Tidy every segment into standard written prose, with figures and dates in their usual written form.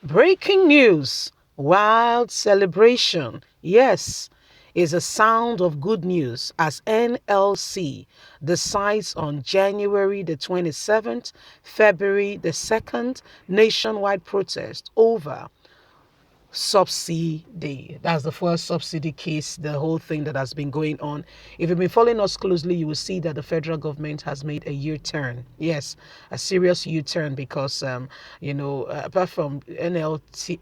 Breaking news. Wild celebration. Yes, is a sound of good news as NLC decides on January the 27th, February the 2nd, nationwide protest over subsidy. That's the first subsidy case, the whole thing that has been going on. If you've been following us closely, you will see that the federal government has made a U-turn. Yes, a serious U-turn because, apart from NLC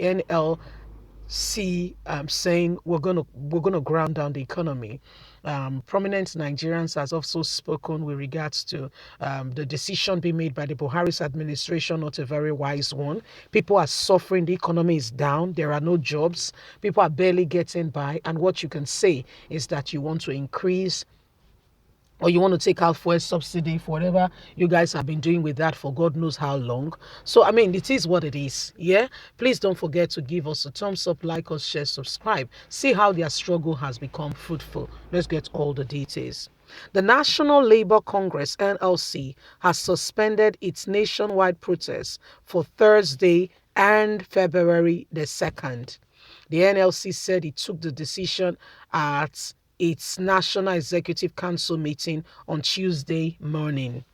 saying we're gonna ground down the economy. Prominent Nigerians has also spoken with regards to the decision being made by the Buhari's administration, not a very wise one. People are suffering. The economy is down. There are no jobs. People are barely getting by. And what you can say is that you want to increase or you want to take out fuel subsidy for whatever you guys have been doing with that for God knows how long. So, I mean, it is what it is. Yeah. Please don't forget to give us a thumbs up, like us, share, subscribe. See how their struggle has become fruitful. Let's get all the details. The National Labour Congress, NLC, has suspended its nationwide protest for Thursday and February the 2nd. The NLC said it took the decision at its National Executive Council meeting on Tuesday morning.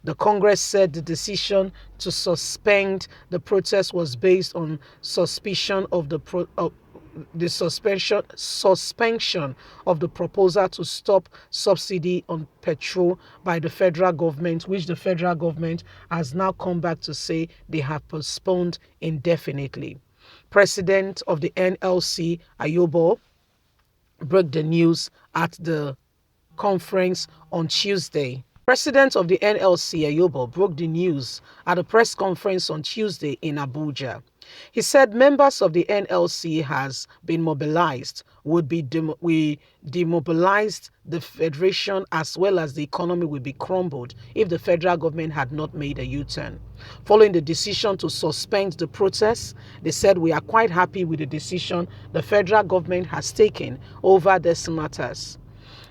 The Congress said the decision to suspend the protest was based on suspicion of the suspension of the proposal to stop subsidy on petrol by the federal government, which the federal government has now come back to say they have postponed indefinitely. President of the NLC, Ayobo, broke the news at the conference on Tuesday. President of the NLC, Ayobo, broke the news at a press conference on Tuesday in Abuja. He said members of the NLC has been mobilized, we demobilized the federation as well as the economy would be crumbled if the federal government had not made a U-turn. Following the decision to suspend the protests, they said we are quite happy with the decision the federal government has taken over these matters.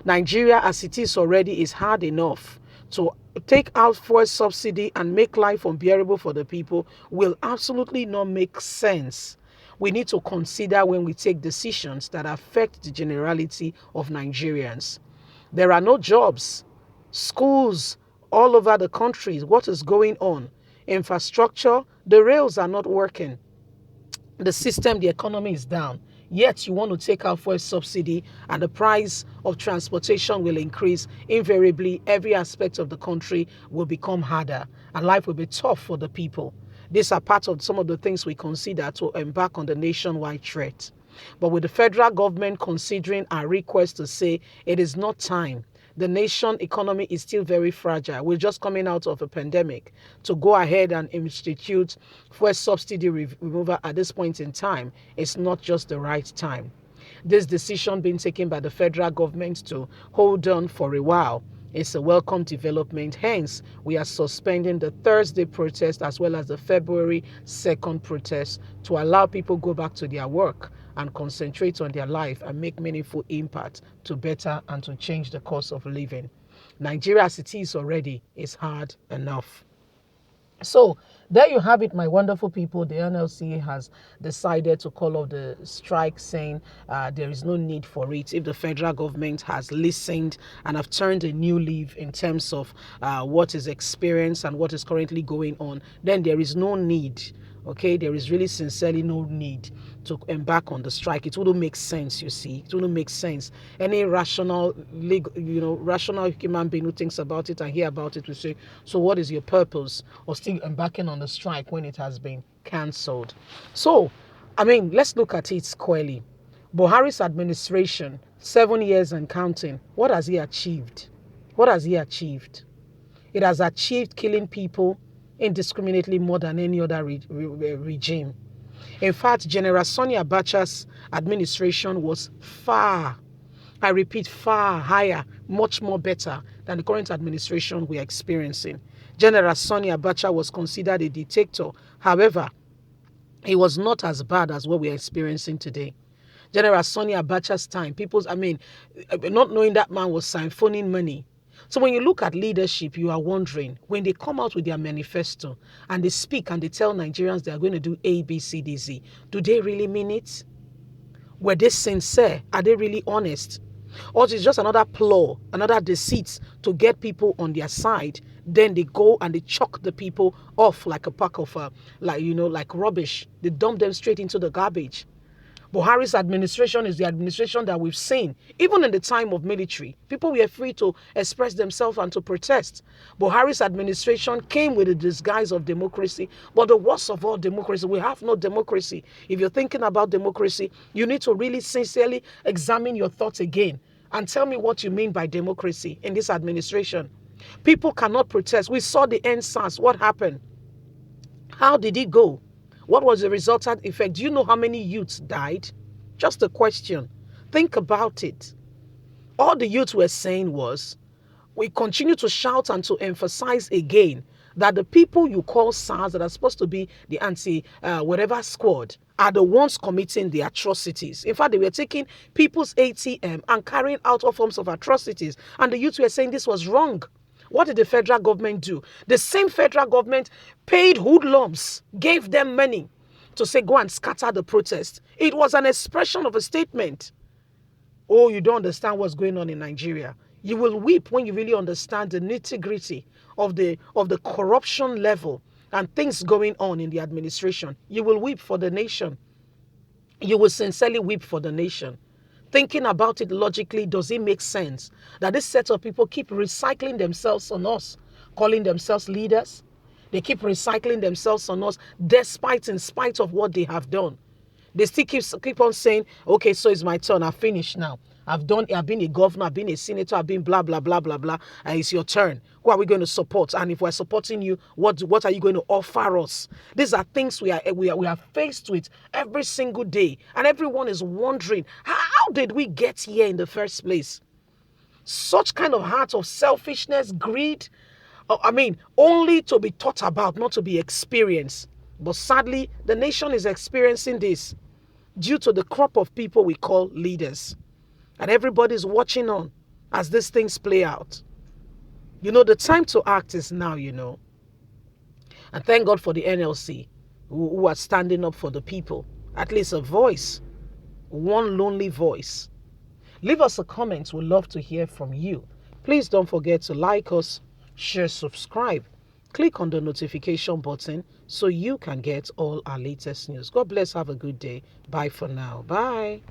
Nigeria, as it is already, is hard enough. To take out fuel subsidy and make life unbearable for the people will absolutely not make sense. We need to consider when we take decisions that affect the generality of Nigerians. There are no jobs, schools all over the country. What is going on? Infrastructure, the rails are not working. The system, the economy is down. Yet you want to take out fuel subsidy and the price of transportation will increase. Invariably, every aspect of the country will become harder and life will be tough for the people. These are part of some of the things we consider to embark on the nationwide threat. But with the federal government considering our request to say it is not time, the nation economy is still very fragile. We're just coming out of a pandemic. To go ahead and institute fuel subsidy removal at this point in time is not just the right time. This decision being taken by the federal government to hold on for a while is a welcome development. Hence, we are suspending the Thursday protest as well as the February 2nd protest to allow people go back to their work and concentrate on their life and make meaningful impact to better and to change the cost of living. Nigeria, as it is already, is hard enough. So there you have it, my wonderful people. The NLC has decided to call off the strike, saying there is no need for it. If the federal government has listened and have turned a new leaf in terms of what is experienced and what is currently going on, then there is no need. Okay, there is really sincerely no need to embark on the strike. It wouldn't make sense, you see. It wouldn't make sense. Any rational, rational human being who thinks about it and hear about it will say, so what is your purpose of still embarking on the strike when it has been cancelled? So, I mean, let's look at it squarely. Buhari's administration, 7 years and counting, what has he achieved? What has he achieved? It has achieved killing people indiscriminately more than any other regime. In fact, General Sani Abacha's administration was far, I repeat, far higher, much more better than the current administration we are experiencing. General Sani Abacha was considered a dictator. However, he was not as bad as what we are experiencing today. General Sani Abacha's time, not knowing that man was symphoning money. So when you look at leadership, you are wondering, when they come out with their manifesto and they speak and they tell Nigerians they are going to do A, B, C, D, Z, do they really mean it? Were they sincere? Are they really honest? Or is it just another ploy, another deceit to get people on their side? Then they go and they chuck the people off like a pack of, like rubbish. They dump them straight into the garbage. Buhari's administration is the administration that we've seen. Even in the time of military, people were free to express themselves and to protest. Buhari's administration came with the disguise of democracy, but the worst of all democracy, we have no democracy. If you're thinking about democracy, you need to really sincerely examine your thoughts again and tell me what you mean by democracy in this administration. People cannot protest. We saw the NSAS. What happened? How did it go? What was the resultant effect? Do you know how many youths died? Just a question. Think about it. All the youths were saying was, we continue to shout and to emphasize again that the people you call SARS that are supposed to be the whatever squad are the ones committing the atrocities. In fact, they were taking people's ATM and carrying out all forms of atrocities. And the youths were saying this was wrong. What did the federal government do? The same federal government paid hoodlums, gave them money to say, go and scatter the protest. It was an expression of a statement. Oh, you don't understand what's going on in Nigeria. You will weep when you really understand the nitty-gritty of the corruption level and things going on in the administration. You will weep for the nation. You will sincerely weep for the nation. Thinking about it logically, does it make sense that this set of people keep recycling themselves on us, calling themselves leaders? They keep recycling themselves on us in spite of what they have done. They still keep on saying, okay, so it's my turn. I've finished now. I've been a governor, I've been a senator, I've been blah, blah, blah, blah, blah. And it's your turn. Who are we going to support? And if we're supporting you, what are you going to offer us? These are things we are faced with every single day. And everyone is wondering, how did we get here in the first place? Such kind of heart of selfishness, greed, only to be thought about, not to be experienced. But sadly, the nation is experiencing this due to the crop of people we call leaders. And everybody's watching on as these things play out. The time to act is now, And thank God for the NLC who are standing up for the people. At least a voice, one lonely voice. Leave us a comment. We'd love to hear from you. Please don't forget to like us, share, subscribe. Click on the notification button so you can get all our latest news. God bless. Have a good day. Bye for now. Bye.